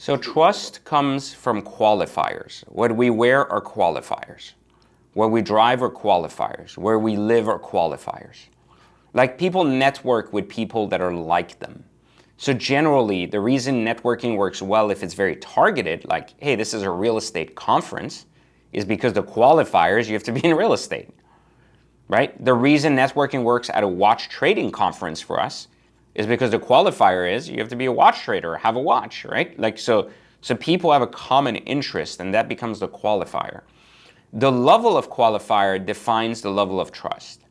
So trust comes from qualifiers. What we wear are qualifiers. What we drive are qualifiers. Where we live are qualifiers. Like, people network with people that are like them. So generally, the reason networking works well if it's very targeted, like, hey, this is a real estate conference, is because the qualifiers, you have to be in real estate, right? The reason networking works at a watch trading conference for us is because the qualifier is you have to be a watch trader or have a watch, right? Like, so people have a common interest, and that becomes the qualifier. The level of qualifier defines the level of trust.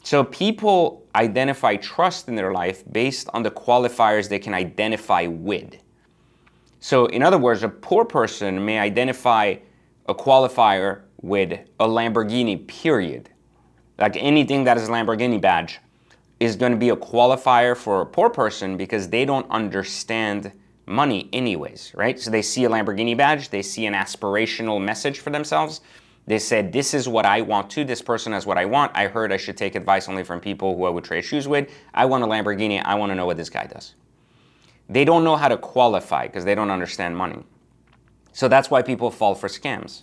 So people identify trust in their life based on the qualifiers they can identify with. So in other words, a poor person may identify a qualifier with a Lamborghini, period. Like, anything that is a Lamborghini badge is going to be a qualifier for a poor person because they don't understand money anyways, right? So they see a Lamborghini badge, they see an aspirational message for themselves. They said, this is what I want too. This person has what I want. I heard I should take advice only from people who I would trade shoes with. I want a Lamborghini. I want to know what this guy does. They don't know how to qualify because they don't understand money. So that's why people fall for scams.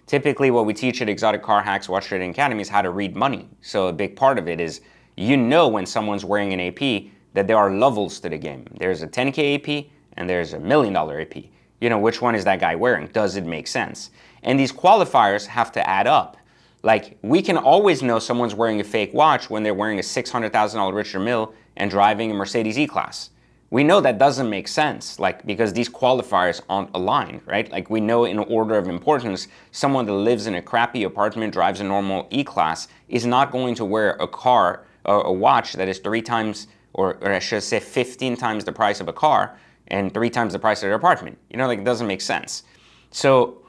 Typically, what we teach at Exotic Car Hacks Watch Trading Academy is how to read money. So a big part of it is, you know, when someone's wearing an AP, that there are levels to the game. There's a 10K AP and there's a $1 million AP. You know, which one is that guy wearing? Does it make sense? And these qualifiers have to add up. Like, we can always know someone's wearing a fake watch when they're wearing a $600,000 Richard Mille and driving a Mercedes E-Class. We know that doesn't make sense, like, because these qualifiers aren't aligned, right? Like, we know in order of importance, someone that lives in a crappy apartment, drives a normal E-Class, is not going to wear a car, a watch that is 3 times, or I should say 15 times the price of a car and 3 times the price of their apartment. You know, like, it doesn't make sense. So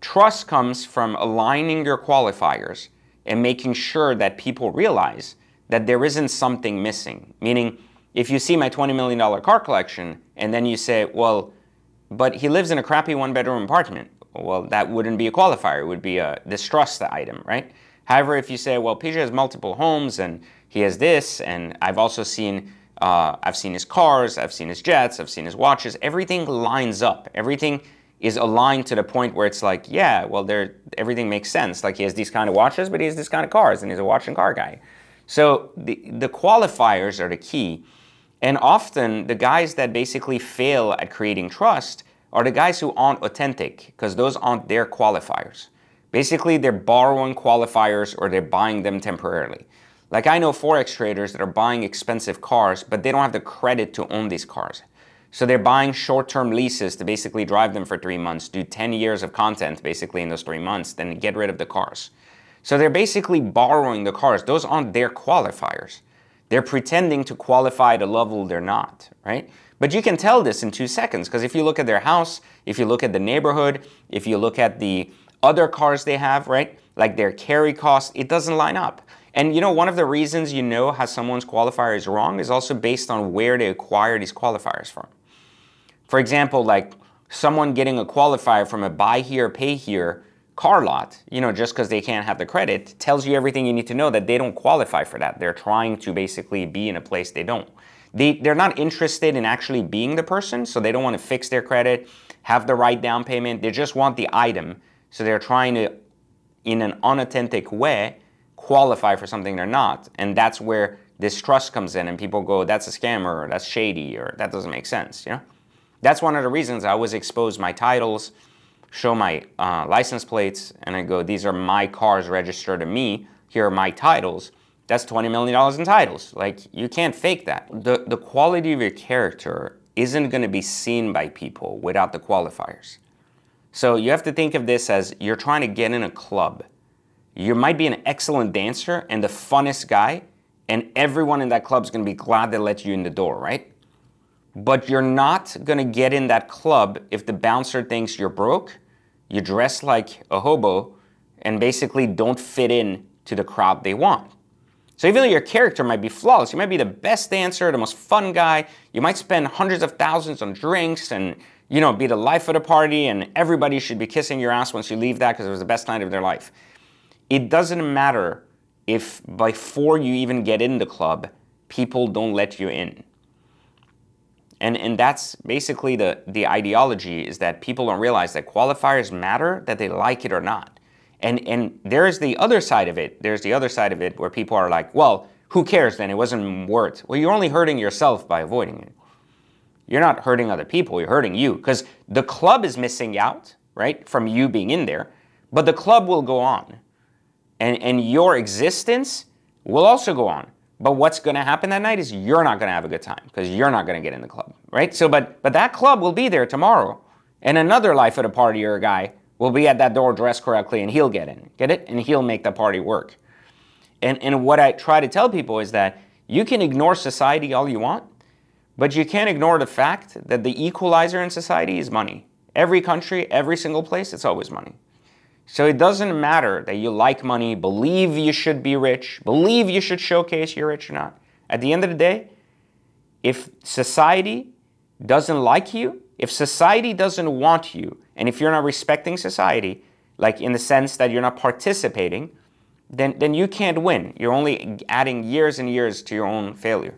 trust comes from aligning your qualifiers and making sure that people realize that there isn't something missing. Meaning, if you see my $20 million car collection and then you say, well, but he lives in a crappy 1-bedroom apartment, well, that wouldn't be a qualifier. It would be a distrust item, right? However, if you say, well, PJ has multiple homes and he has this, and I've also seen, I've seen his cars, I've seen his jets, I've seen his watches, everything lines up. Everything is aligned to the point where it's like, yeah, well, everything makes sense. Like, he has these kind of watches, but he has this kind of cars, and he's a watch and car guy. So the qualifiers are the key. And often, the guys that basically fail at creating trust are the guys who aren't authentic, because those aren't their qualifiers. Basically, they're borrowing qualifiers or they're buying them temporarily. Like, I know Forex traders that are buying expensive cars, but they don't have the credit to own these cars. So they're buying short-term leases to basically drive them for 3 months, do 10 years of content basically in those 3 months, then get rid of the cars. So they're basically borrowing the cars. Those aren't their qualifiers. They're pretending to qualify at a level they're not, right? But you can tell this in 2 seconds, because if you look at their house, if you look at the neighborhood, if you look at the other cars they have, right? Like their carry cost, it doesn't line up. And you know, one of the reasons you know how someone's qualifier is wrong is also based on where they acquire these qualifiers from. For example, like someone getting a qualifier from a buy here, pay here car lot, you know, just because they can't have the credit, tells you everything you need to know that they don't qualify for that. They're trying to basically be in a place they don't. They're not interested in actually being the person, so they don't want to fix their credit, have the right down payment. They just want the item. So they're trying to, in an unauthentic way, qualify for something they're not. And that's where distrust comes in and people go, that's a scammer, or that's shady, or that doesn't make sense, you know? That's one of the reasons I always expose my titles, show my license plates, and I go, these are my cars registered to me. Here are my titles. That's $20 million in titles. Like, you can't fake that. The quality of your character isn't going to be seen by people without the qualifiers. So you have to think of this as you're trying to get in a club. You might be an excellent dancer and the funnest guy, and everyone in that club is going to be glad they let you in the door, right? But you're not going to get in that club if the bouncer thinks you're broke, you dress like a hobo, and basically don't fit in to the crowd they want. So even though your character might be flawless, you might be the best dancer, the most fun guy, you might spend hundreds of thousands on drinks and, you know, be the life of the party, and everybody should be kissing your ass once you leave that because it was the best night of their life. It doesn't matter if before you even get in the club, people don't let you in. And that's basically the ideology, is that people don't realize that qualifiers matter, that they like it or not. And there's the other side of it. There's the other side of it where people are like, well, who cares then? It wasn't worth. Well, you're only hurting yourself by avoiding it. You're not hurting other people, you're hurting you. Because the club is missing out, right, from you being in there, but the club will go on. And your existence will also go on. But what's going to happen that night is you're not going to have a good time because you're not going to get in the club, right? So, but that club will be there tomorrow. And another life at a party or a guy will be at that door dressed correctly and he'll get in, get it? And he'll make the party work. And what I try to tell people is that you can ignore society all you want, but you can't ignore the fact that the equalizer in society is money. Every country, every single place, it's always money. So it doesn't matter that you like money, believe you should be rich, believe you should showcase you're rich or not. At the end of the day, if society doesn't like you, if society doesn't want you, and if you're not respecting society, like in the sense that you're not participating, then you can't win. You're only adding years and years to your own failure.